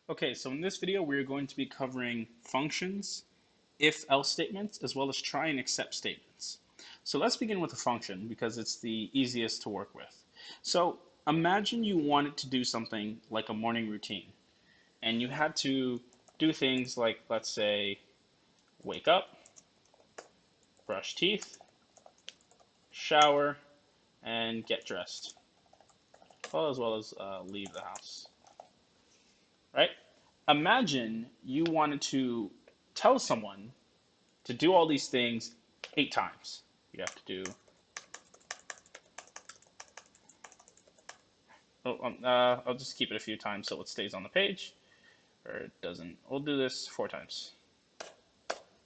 Okay, so in this video, we're going to be covering functions, if-else statements, as well as try and except statements. So let's begin with a function because it's the easiest to work with. So imagine you wanted to do something like a morning routine, and you had to do things like, let's say, wake up, brush teeth, shower, and get dressed, as well as leave the house, right? Imagine you wanted to tell someone to do all these things 8 times. You have to do, I'll just keep it a few times so it stays on the page, or it doesn't. We'll do this 4 times,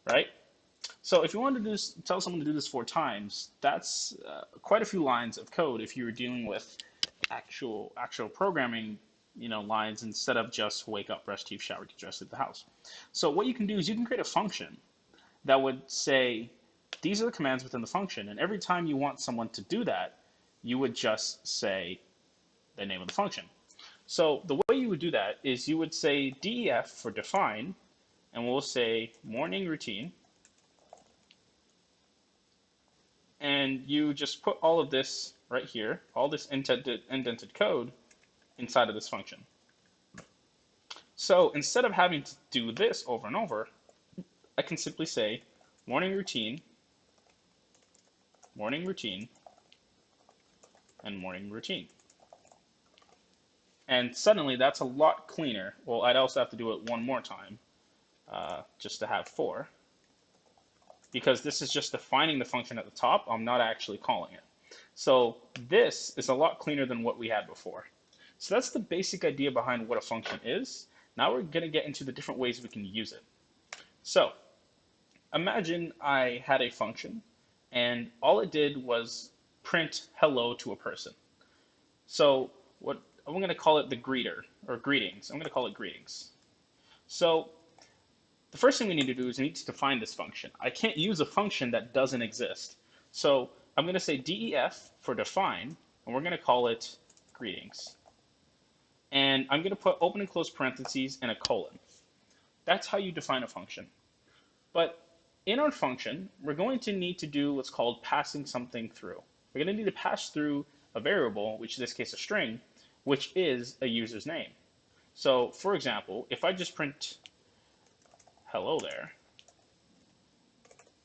right? So if you want to tell someone to do this 4 times, that's quite a few lines of code if you were dealing with actual programming, lines instead of just wake up, brush teeth, shower, get dressed, at the house. So what you can do is you can create a function that would say, these are the commands within the function, and every time you want someone to do that, you would just say the name of the function. So the way you would do that is you would say def for define, and we'll say morning routine, and you just put all of this right here, all this indented code inside of this function. So instead of having to do this over and over, I can simply say morning routine, and morning routine. And suddenly that's a lot cleaner. Well, I'd also have to do it one more time just to have 4. Because this is just defining the function at the top. I'm not actually calling it. So this is a lot cleaner than what we had before. So that's the basic idea behind what a function is. Now we're going to get into the different ways we can use it. So imagine I had a function, and all it did was print hello to a person. So what I'm going to call it the greeter, or greetings. I'm going to call it greetings. So the first thing we need to do is we need to define this function. I can't use a function that doesn't exist. So I'm going to say def for define, and we're going to call it greetings. And I'm going to put open and close parentheses and a colon. That's how you define a function. But in our function, we're going to need to do what's called passing something through. We're going to need to pass through a variable, which in this case a string, which is a user's name. So for example, if I just print hello there,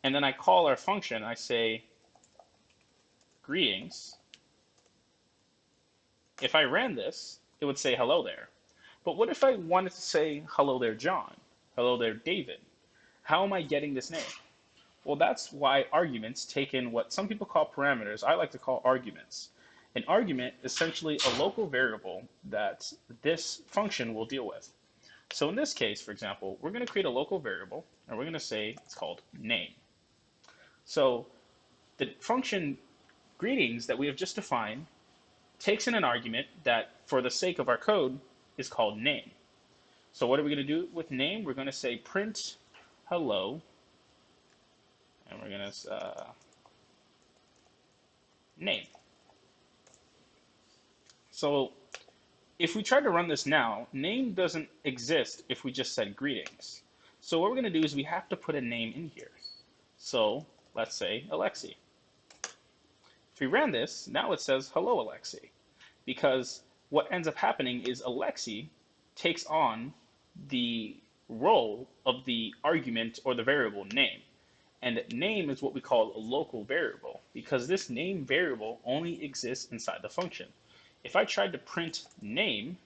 and then I call our function, I say greetings. If I ran this, it would say hello there. But what if I wanted to say hello there, John? Hello there, David? How am I getting this name? Well, that's why arguments take in what some people call parameters. I like to call arguments. An argument is essentially a local variable that this function will deal with. So in this case, for example, we're going to create a local variable, and we're going to say it's called name. So the function greetings that we have just defined takes in an argument that, for the sake of our code, is called name. So what are we going to do with name? We're going to say print hello, and we're going to name. So if we try to run this now, name doesn't exist if we just said greetings. So what we're going to do is we have to put a name in here. So let's say Alexi. If we ran this, now it says hello Alexi, because what ends up happening is Alexi takes on the role of the argument or the variable name. And name is what we call a local variable, because this name variable only exists inside the function. If I tried to print name,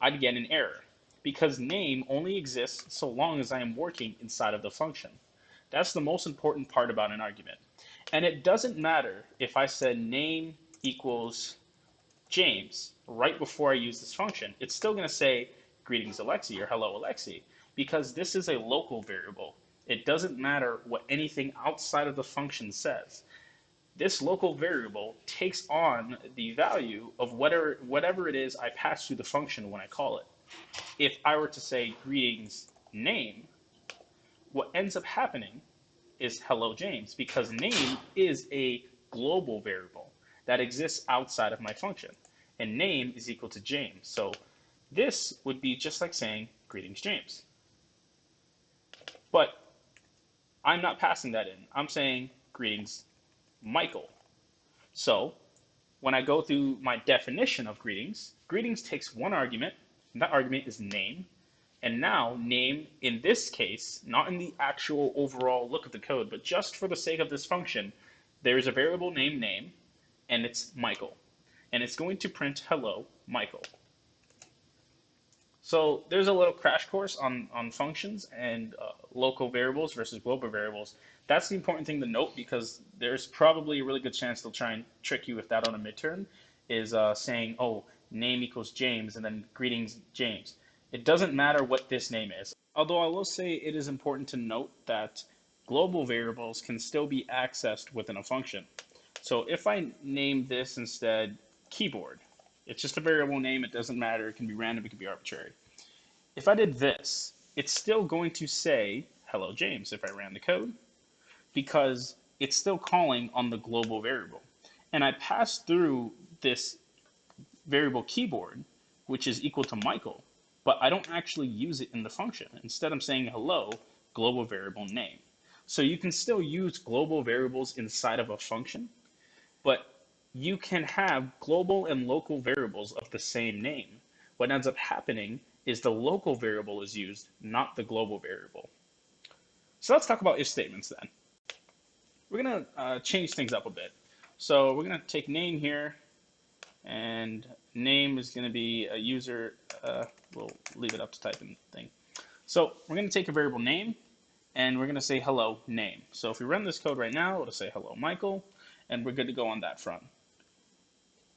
I'd get an error, because name only exists so long as I am working inside of the function. That's the most important part about an argument. And it doesn't matter if I said name equals James right before I use this function. It's still going to say greetings Alexi or hello Alexi, because this is a local variable. It doesn't matter what anything outside of the function says. This local variable takes on the value of whatever it is I pass through the function when I call it. If I were to say greetings name, what ends up happening is hello James, because name is a global variable that exists outside of my function, and name is equal to James. So This would be just like saying, greetings, James. But I'm not passing that in. I'm saying, greetings, Michael. So when I go through my definition of greetings, greetings takes one argument, and that argument is name. And now, name, in this case, not in the actual overall look of the code, but just for the sake of this function, there is a variable named name, and it's Michael. And it's going to print hello, Michael. So there's a little crash course on functions and local variables versus global variables. That's the important thing to note because there's probably a really good chance they'll try and trick you with that on a midterm, is saying, oh, name equals James and then greetings James. It doesn't matter what this name is. Although I will say it is important to note that global variables can still be accessed within a function. So if I name this instead keyboard, it's just a variable name, it doesn't matter, it can be random, it can be arbitrary. If I did this, it's still going to say hello James if I ran the code, because it's still calling on the global variable. And I pass through this variable keyboard, which is equal to Michael, but I don't actually use it in the function. Instead, I'm saying hello, global variable name. So you can still use global variables inside of a function, but you can have global and local variables of the same name. What ends up happening is the local variable is used, not the global variable. So let's talk about if statements then. We're going to change things up a bit. So we're going to take name here, and name is going to be a user. We'll leave it up to type in thing. So we're going to take a variable name, and we're going to say hello name. So if we run this code right now, it'll say hello Michael, and we're good to go on that front.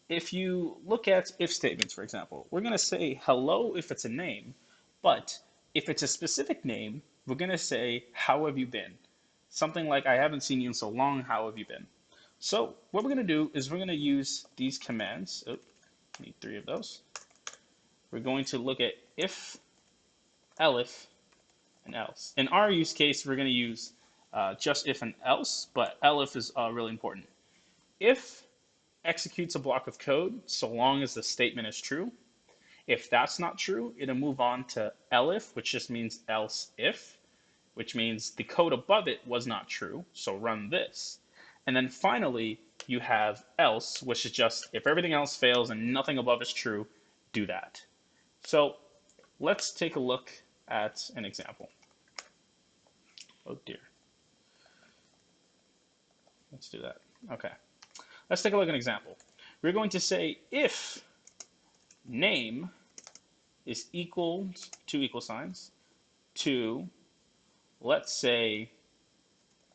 If you look at if statements, for example, we're going to say hello if it's a name, but if it's a specific name, we're going to say, how have you been? Something like, I haven't seen you in so long, how have you been? So what we're going to do is we're going to use these commands. Oh, need 3 of those. We're going to look at if, elif, and else. In our use case, we're going to use just if and else, but elif is really important. If executes a block of code so long as the statement is true. If that's not true, it'll move on to elif, which just means else if, which means the code above it was not true, so run this. And then finally, you have else, which is just if everything else fails and nothing above is true, do that. So let's take a look at an example. Oh dear. Let's do that. Okay. Let's take a look at an example. We're going to say if name is equal to equal signs to, let's say,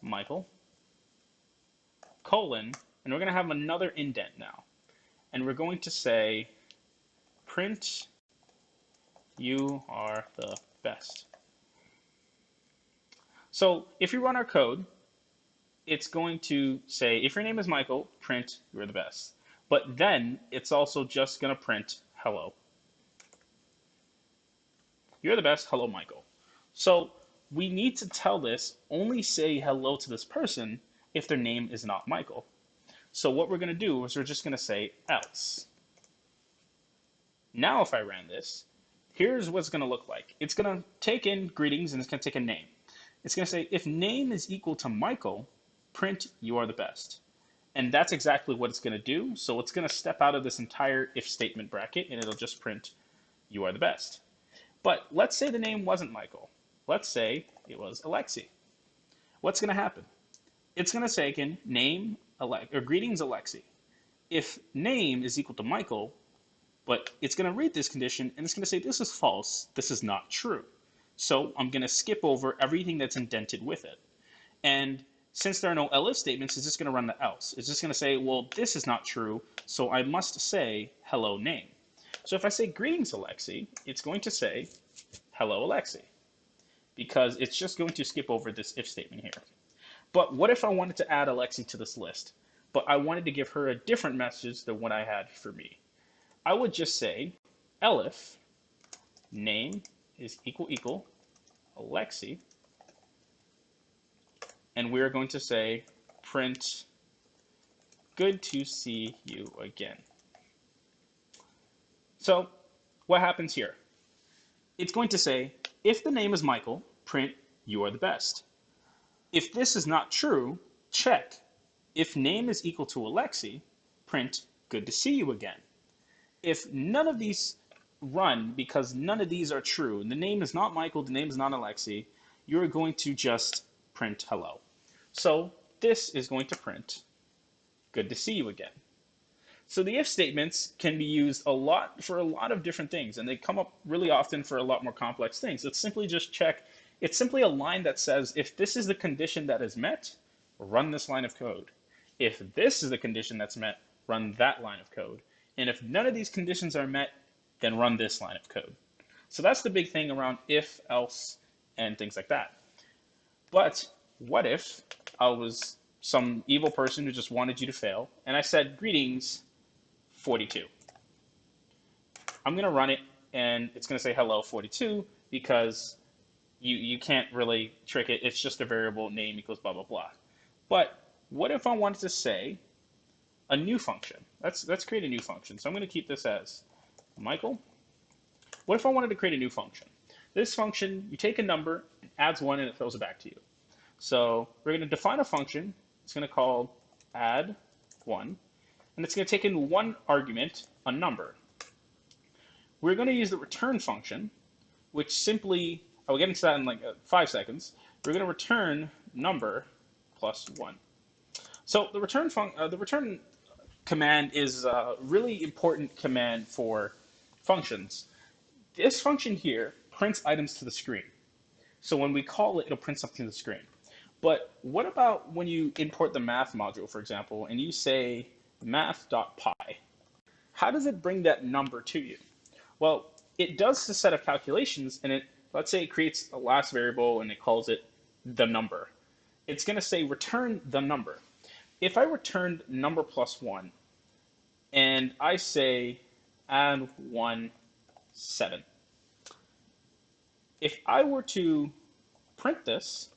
Michael, colon, and we're going to have another indent now. And we're going to say print you are the best. So if you run our code, it's going to say, if your name is Michael, print you're the best. But then it's also just going to print hello. You're the best, hello Michael. So we need to tell this, only say hello to this person if their name is not Michael. So what we're going to do is we're just going to say else. Now if I ran this, here's what it's going to look like. It's going to take in greetings and it's going to take a name. It's going to say if name is equal to Michael, print you are the best. And that's exactly what it's going to do. So it's going to step out of this entire if statement bracket and it'll just print you are the best. But let's say the name wasn't Michael. Let's say it was Alexi. What's going to happen? It's going to say again, name, or greetings Alexi. If name is equal to Michael, but it's going to read this condition and it's going to say this is false, this is not true. So I'm going to skip over everything that's indented with it. And since there are no elif statements, it's just going to run the else. It's just going to say, well, this is not true, so I must say hello name. So if I say greetings Alexi, it's going to say hello Alexi, because it's just going to skip over this if statement here. But what if I wanted to add Alexi to this list, but I wanted to give her a different message than what I had for me? I would just say elif name is equal Alexi, and we're going to say print good to see you again. So what happens here? It's going to say, if the name is Michael, print you are the best. If this is not true, check. If name is equal to Alexi, print good to see you again. If none of these run because none of these are true, and the name is not Michael, the name is not Alexi, you're going to just print hello. So this is going to print good to see you again. So the if statements can be used for a lot of different things, and they come up really often for a lot more complex things. It's simply just check. It's simply a line that says, if this is the condition that is met, run this line of code. If this is the condition that's met, run that line of code. And if none of these conditions are met, then run this line of code. So that's the big thing around if, else, and things like that. But what if I was some evil person who just wanted you to fail, and I said, greetings, 42. I'm going to run it, and it's going to say hello, 42, because you can't really trick it. It's just a variable name equals blah, blah, blah. But what if I wanted to say a new function? Let's create a new function. So I'm going to keep this as Michael. What if I wanted to create a new function? This function, you take a number, it adds 1, and it throws it back to you. So we're going to define a function. It's going to call add 1. And it's going to take in one argument, a number. We're going to use the return function, which simply, I'll get into that in like 5 seconds. We're going to return number plus 1. So the return command is a really important command for functions. This function here prints items to the screen. So when we call it, it'll print something to the screen. But what about when you import the math module, for example, and you say math.py? How does it bring that number to you? Well, it does a set of calculations, and let's say it creates a last variable and it calls it the number. It's going to say return the number. If I returned number plus 1, and I say add 1, 7. If I were to print this,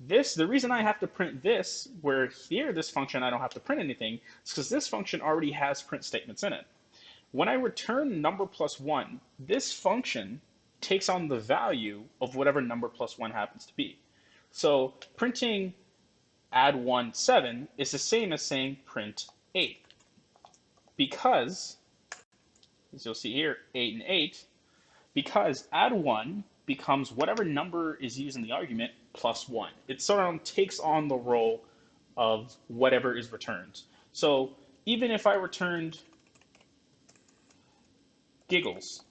the reason I have to print this, where here this function I don't have to print anything, is because this function already has print statements in it. When I return number plus 1, this function takes on the value of whatever number plus 1 happens to be. So printing add 1, 7 is the same as saying print 8. Because, as you'll see here, 8 and 8, because add 1 becomes whatever number is used in the argument plus 1. It sort of takes on the role of whatever is returned. So even if I returned giggles,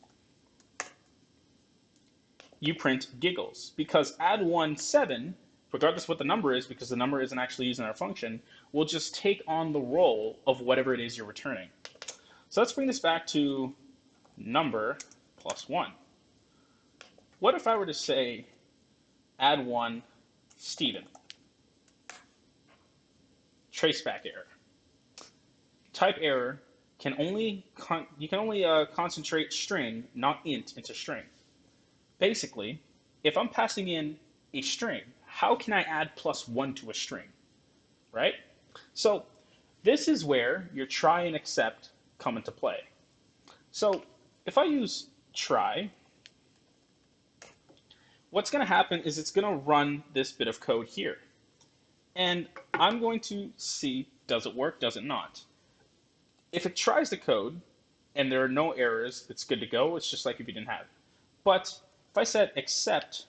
you print giggles, because add 1, 7, regardless of what the number is, because the number isn't actually used in our function, will just take on the role of whatever it is you're returning. So let's bring this back to number plus 1. What if I were to say add 1, Stephen? Traceback error. Type error can only concentrate string, not int, into string. Basically, if I'm passing in a string, how can I add plus 1 to a string, right? So this is where your try and except come into play. So if I use try, what's going to happen is it's going to run this bit of code here. And I'm going to see, does it work, does it not? If it tries the code and there are no errors, it's good to go. It's just like if you didn't have it. But if I said except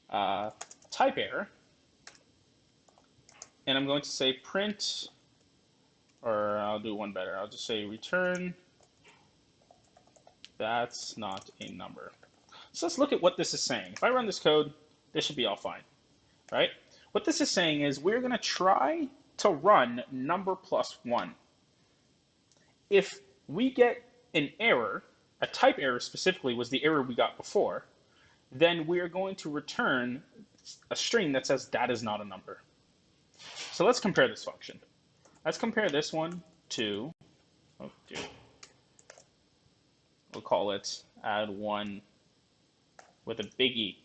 type error, and I'm going to say print, or I'll do one better. I'll just say return, that's not a number. So let's look at what this is saying. If I run this code, this should be all fine, right? What this is saying is we're going to try to run number plus 1. If we get an error, a type error specifically was the error we got before, then we're going to return a string that says that is not a number. So let's compare this function. Let's compare this one to, we'll call it add 1 with a big E.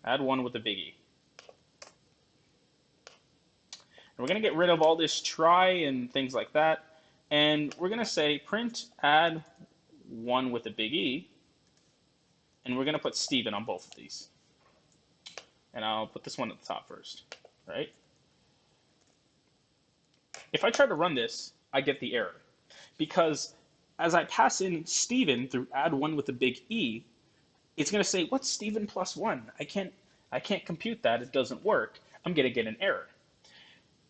Add 1 with a big E. And we're going to get rid of all this try and things like that. And we're going to say print add 1 with a big E, and we're going to put Steven on both of these. And I'll put this one at the top first, right? If I try to run this, I get the error. Because as I pass in Steven through add 1 with a big E, it's going to say, what's Steven plus 1? I can't compute that. It doesn't work. I'm going to get an error.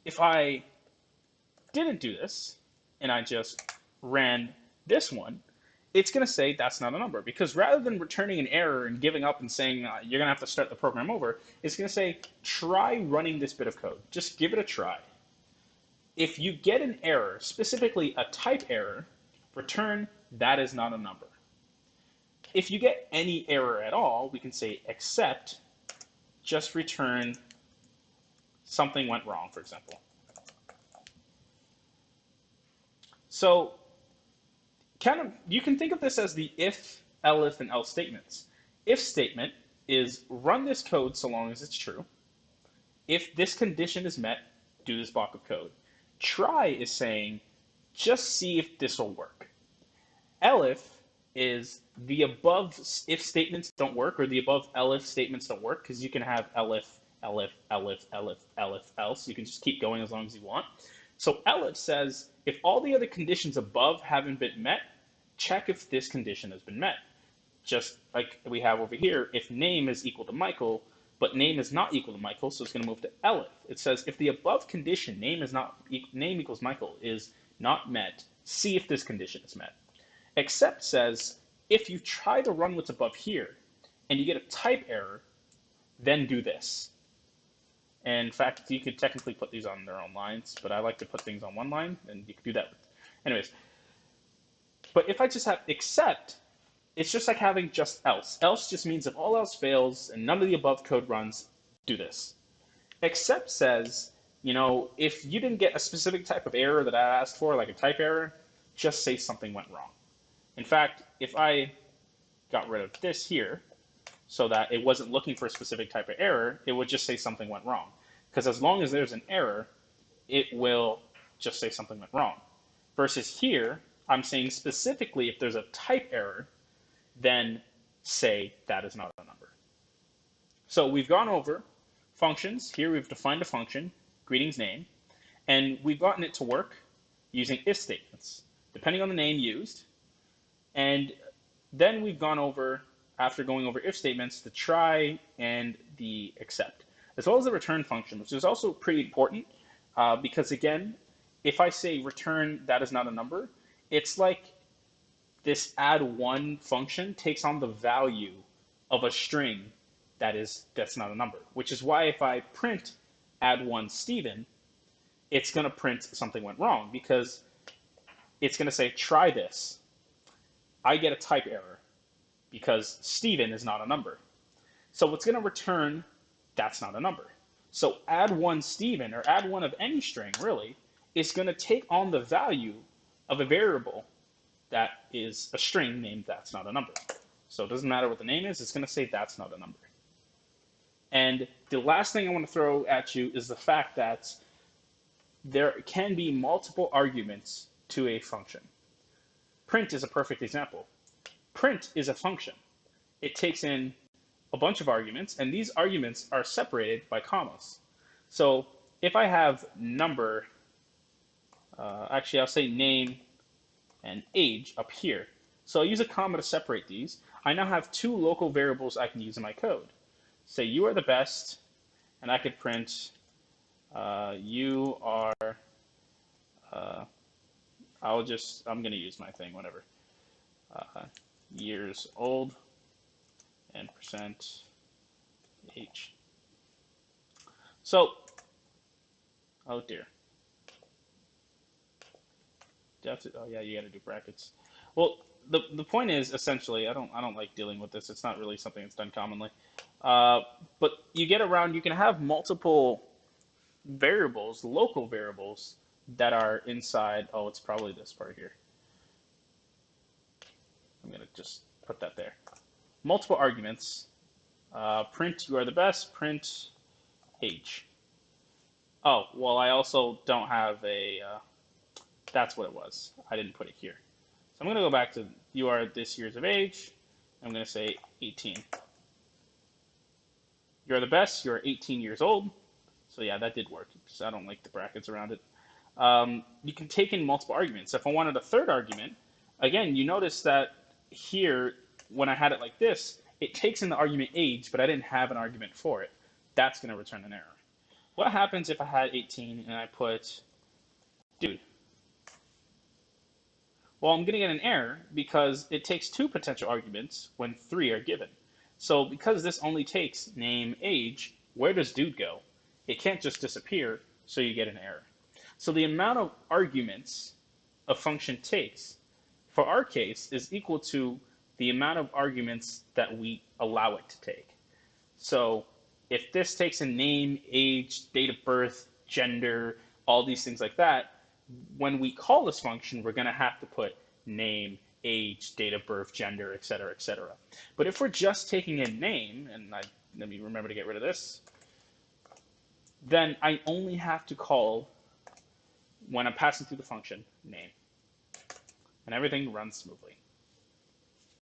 If I didn't do this, and I just ran this one, it's going to say that's not a number. Because rather than returning an error and giving up and saying you're going to have to start the program over, it's going to say, try running this bit of code. Just give it a try. If you get an error, specifically a type error, return that is not a number. If you get any error at all, we can say except just return something went wrong, for example. So you can think of this as the if, elif, and else statements. If statement is run this code so long as it's true. If this condition is met, do this block of code. Try is saying, just see if this will work. Elif is the above if statements don't work, or the above elif statements don't work, because you can have elif, elif, elif, elif, elif, else. You can just keep going as long as you want. So elif says, if all the other conditions above haven't been met, check if this condition has been met. Just like we have over here, if name is equal to Michael, but name is not equal to Michael, so it's going to move to elif. It says, if the above condition, name equals Michael, is not met, see if this condition is met. Except says, if you try to run what's above here, and you get a type error, then do this. And in fact, you could technically put these on their own lines, but I like to put things on one line, and you can do that. Anyways, but if I just have except, it's just like having just else. Else just means if all else fails and none of the above code runs, do this. Except says, if you didn't get a specific type of error that I asked for, like a type error, just say something went wrong. In fact, if I got rid of this here, so that it wasn't looking for a specific type of error, it would just say something went wrong. Because as long as there's an error, it will just say something went wrong. Versus here, I'm saying specifically if there's a type error, then say that is not a number. So we've gone over functions. Here we've defined a function, greetings name, and we've gotten it to work using if statements, depending on the name used. And then we've gone over, after going over if statements, the try and the except, as well as the return function, which is also pretty important because, again, if I say return that is not a number, it's like this add one function takes on the value of a string that's not a number, which is why if I print add one Steven, it's going to print something went wrong because it's going to say try this. I get a type error because Steven is not a number. So it's going to return that's not a number. So add one Steven, or add one of any string really, is going to take on the value of a variable that is a string named that's not a number. So it doesn't matter what the name is, it's going to say that's not a number. And the last thing I want to throw at you is the fact that there can be multiple arguments to a function. Print is a perfect example. Print is a function. It takes in a bunch of arguments, and these arguments are separated by commas. So if I have number, actually I'll say name and age up here. So I'll use a comma to separate these. I now have two local variables I can use in my code. Say you are the best, and I could print you are, I'm going to use my thing, whatever. Years old and percent age. So, oh dear. Oh yeah, you got to do brackets. Well, the point is essentially, I don't like dealing with this. It's not really something that's done commonly. But you get around. You can have multiple variables, local variables that are inside. Oh, it's probably this part here. I'm gonna just put that there. Multiple arguments. Print you are the best. Print age. Oh well, I also don't have a That's what it was. I didn't put it here. So I'm going to go back to you are this years of age. I'm going to say 18. You're the best. You're 18 years old. So yeah, that did work. Because I don't like the brackets around it. You can take in multiple arguments. If I wanted a third argument, again, you notice that here, when I had it like this, it takes in the argument age, but I didn't have an argument for it. That's going to return an error. What happens if I had 18 and I put dude? Well, I'm going to get an error because it takes two potential arguments when three are given. So because this only takes name, age, where does dude go? It can't just disappear, so you get an error. So the amount of arguments a function takes, for our case, is equal to the amount of arguments that we allow it to take. So if this takes a name, age, date of birth, gender, all these things like that, when we call this function, we're going to have to put name, age, date of birth, gender, etc., etc. But if we're just taking a name, and let me remember to get rid of this, then I only have to call, when I'm passing through the function, name. And everything runs smoothly.